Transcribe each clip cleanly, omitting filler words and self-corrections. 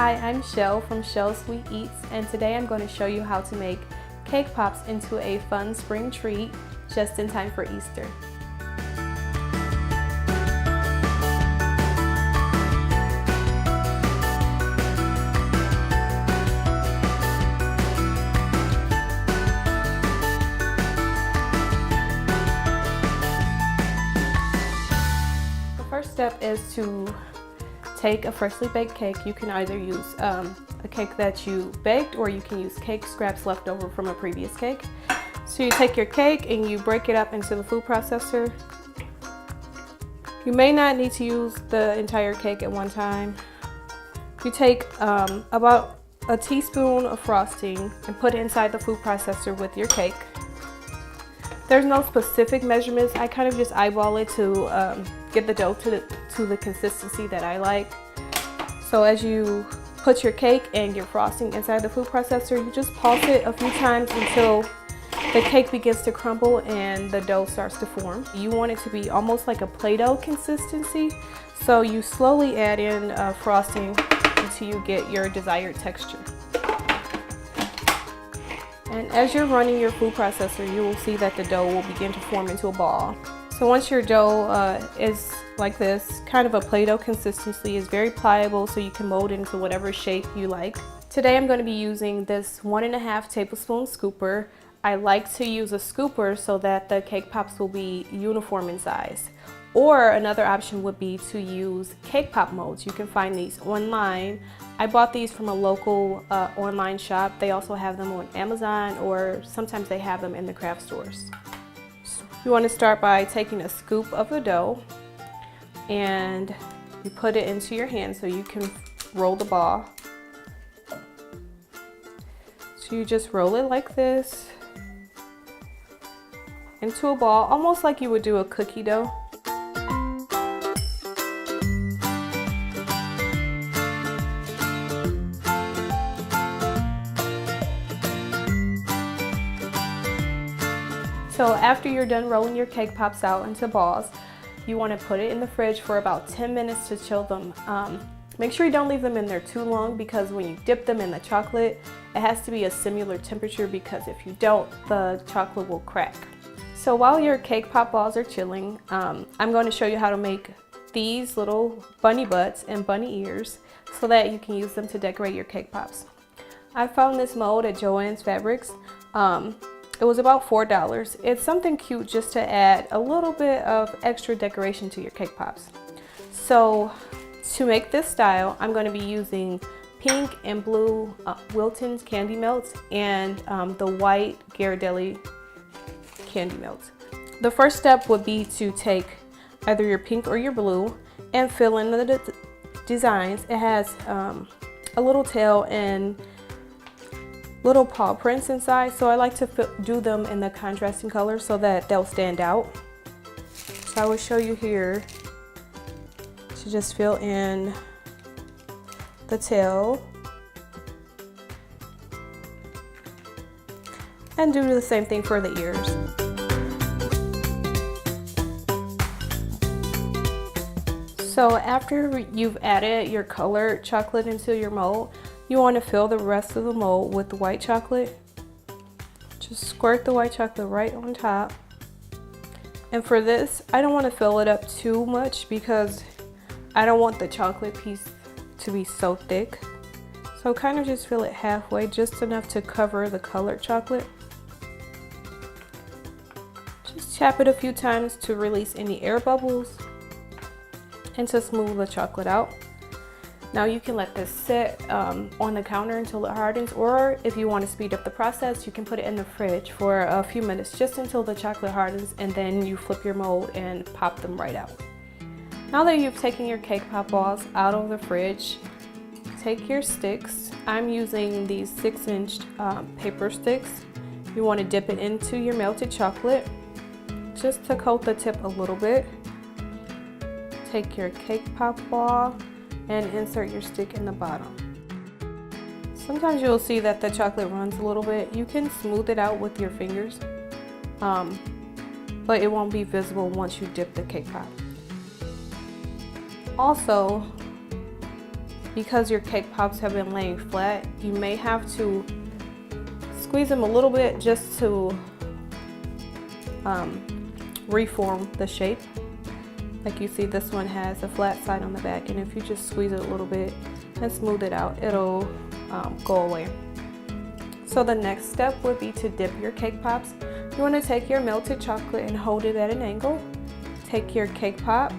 Hi, I'm Shell from Shell Sweet Eats, and today I'm going to show you how to make cake pops into a fun spring treat just in time for Easter. The first step is to take a freshly baked cake. You can either use a cake that you baked, or you can use cake scraps left over from a previous cake. So you take your cake and you break it up into the food processor. You may not need to use the entire cake at one time. You take about a teaspoon of frosting and put it inside the food processor with your cake. There's no specific measurements. I kind of just eyeball it to get the dough to the consistency that I like. So as you put your cake and your frosting inside the food processor, you just pulse it a few times until the cake begins to crumble and the dough starts to form. You want it to be almost like a Play-Doh consistency, so you slowly add in frosting until you get your desired texture. And as you're running your food processor, you will see that the dough will begin to form into a ball. So once your dough is like this, kind of a Play-Doh consistency, is very pliable, so you can mold it into whatever shape you like. Today I'm going to be using this 1.5 tablespoon scooper. I like to use a scooper so that the cake pops will be uniform in size. Or another option would be to use cake pop molds. You can find these online. I bought these from a local online shop. They also have them on Amazon, or sometimes they have them in the craft stores. You want to start by taking a scoop of the dough and you put it into your hand so you can roll the ball. So you just roll it like this into a ball, almost like you would do a cookie dough. So after you're done rolling your cake pops out into balls, you want to put it in the fridge for about 10 minutes to chill them. Make sure you don't leave them in there too long, because when you dip them in the chocolate, it has to be a similar temperature, because if you don't, the chocolate will crack. So while your cake pop balls are chilling, I'm going to show you how to make these little bunny butts and bunny ears so that you can use them to decorate your cake pops. I found this mold at Joann's Fabrics. It was about $4. It's something cute just to add a little bit of extra decoration to your cake pops. So to make this style, I'm going to be using pink and blue Wilton's candy melts and the white Ghirardelli candy melts. The first step would be to take either your pink or your blue and fill in the designs. It has a little tail and little paw prints inside, so I like to do them in the contrasting color so that they'll stand out. So I will show you here to just fill in the tail and do the same thing for the ears. So after you've added your colored chocolate into your mold, you want to fill the rest of the mold with the white chocolate. Just squirt the white chocolate right on top. And for this, I don't want to fill it up too much because I don't want the chocolate piece to be so thick. So kind of just fill it halfway, just enough to cover the colored chocolate. Just tap it a few times to release any air bubbles and to smooth the chocolate out. Now you can let this sit on the counter until it hardens, or if you want to speed up the process, you can put it in the fridge for a few minutes just until the chocolate hardens, and then you flip your mold and pop them right out. Now that you've taken your cake pop balls out of the fridge, take your sticks. I'm using these 6-inch paper sticks. You want to dip it into your melted chocolate just to coat the tip a little bit. Take your cake pop ball and insert your stick in the bottom. Sometimes you'll see that the chocolate runs a little bit. You can smooth it out with your fingers, but it won't be visible once you dip the cake pop. Also, because your cake pops have been laying flat, you may have to squeeze them a little bit just to reform the shape. Like you see, this one has a flat side on the back, and if you just squeeze it a little bit and smooth it out, it'll go away. So the next step would be to dip your cake pops. You want to take your melted chocolate and hold it at an angle. Take your cake pop,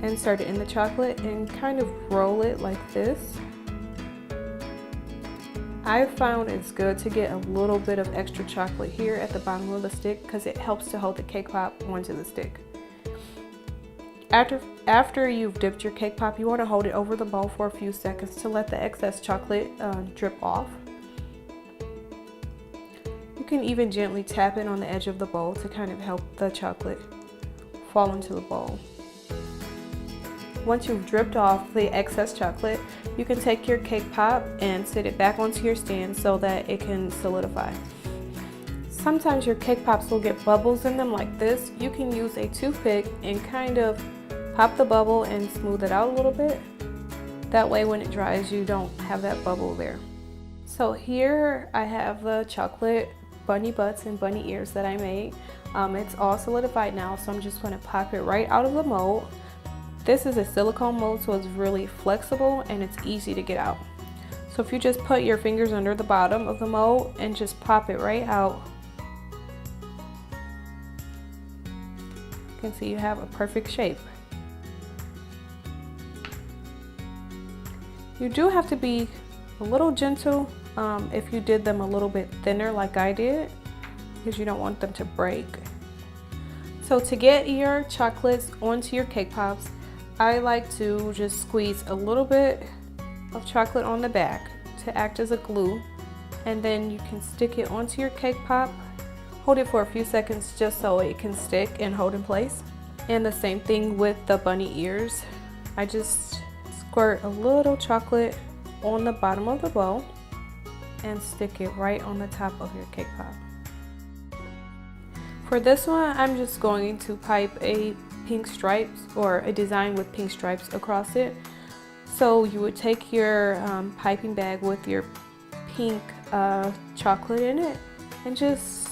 insert it in the chocolate, and kind of roll it like this. I found it's good to get a little bit of extra chocolate here at the bottom of the stick because it helps to hold the cake pop onto the stick. After you've dipped your cake pop, you want to hold it over the bowl for a few seconds to let the excess chocolate drip off. You can even gently tap it on the edge of the bowl to kind of help the chocolate fall into the bowl. Once you've dripped off the excess chocolate, you can take your cake pop and sit it back onto your stand so that it can solidify. Sometimes your cake pops will get bubbles in them like this. You can use a toothpick and kind of pop the bubble and smooth it out a little bit. That way when it dries, you don't have that bubble there. So here I have the chocolate bunny butts and bunny ears that I made. It's all solidified now, so I'm just going to pop it right out of the mold. This is a silicone mold, so it's really flexible and it's easy to get out. So if you just put your fingers under the bottom of the mold and just pop it right out, you can see you have a perfect shape. You do have to be a little gentle if you did them a little bit thinner like I did, because you don't want them to break. So to get your chocolates onto your cake pops, I like to just squeeze a little bit of chocolate on the back to act as a glue, and then you can stick it onto your cake pop. Hold it for a few seconds just so it can stick and hold in place. And the same thing with the bunny ears. I just squirt a little chocolate on the bottom of the bowl and stick it right on the top of your cake pop. For this one, I'm just going to pipe a pink stripes or a design with pink stripes across it. So you would take your piping bag with your pink chocolate in it and just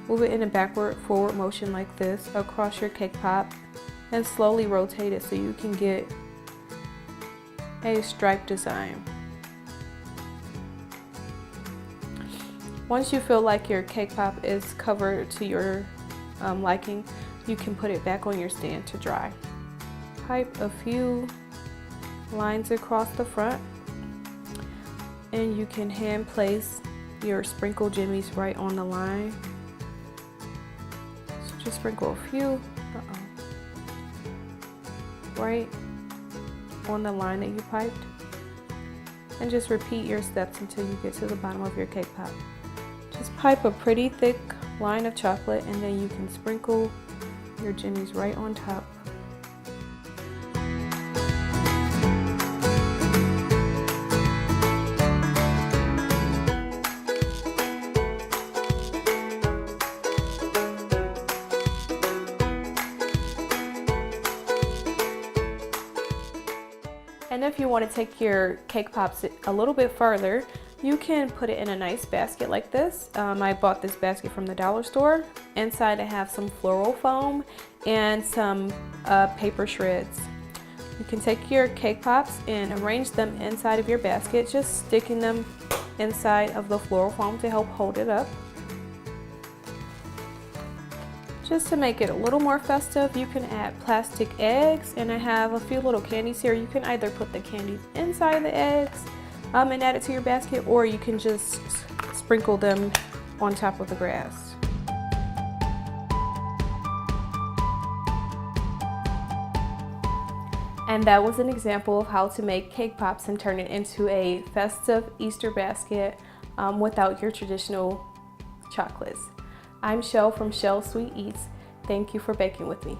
move it in a backward forward motion like this across your cake pop and slowly rotate it so you can get a stripe design. Once you feel like your cake pop is covered to your liking, you can put it back on your stand to dry. Pipe a few lines across the front, and you can hand place your sprinkle jimmies right on the line. So just sprinkle a few right on the line that you piped, and just repeat your steps until you get to the bottom of your cake pop. Just pipe a pretty thick line of chocolate, and then you can sprinkle your jimmies right on top. And if you want to take your cake pops a little bit further, you can put it in a nice basket like this. I bought this basket from the dollar store. Inside I have some floral foam and some paper shreds. You can take your cake pops and arrange them inside of your basket, just sticking them inside of the floral foam to help hold it up. Just to make it a little more festive, you can add plastic eggs, and I have a few little candies here. You can either put the candies inside the eggs and add it to your basket, or you can just sprinkle them on top of the grass. And that was an example of how to make cake pops and turn it into a festive Easter basket without your traditional chocolates. I'm Shell from Shell Sweet Eats. Thank you for baking with me.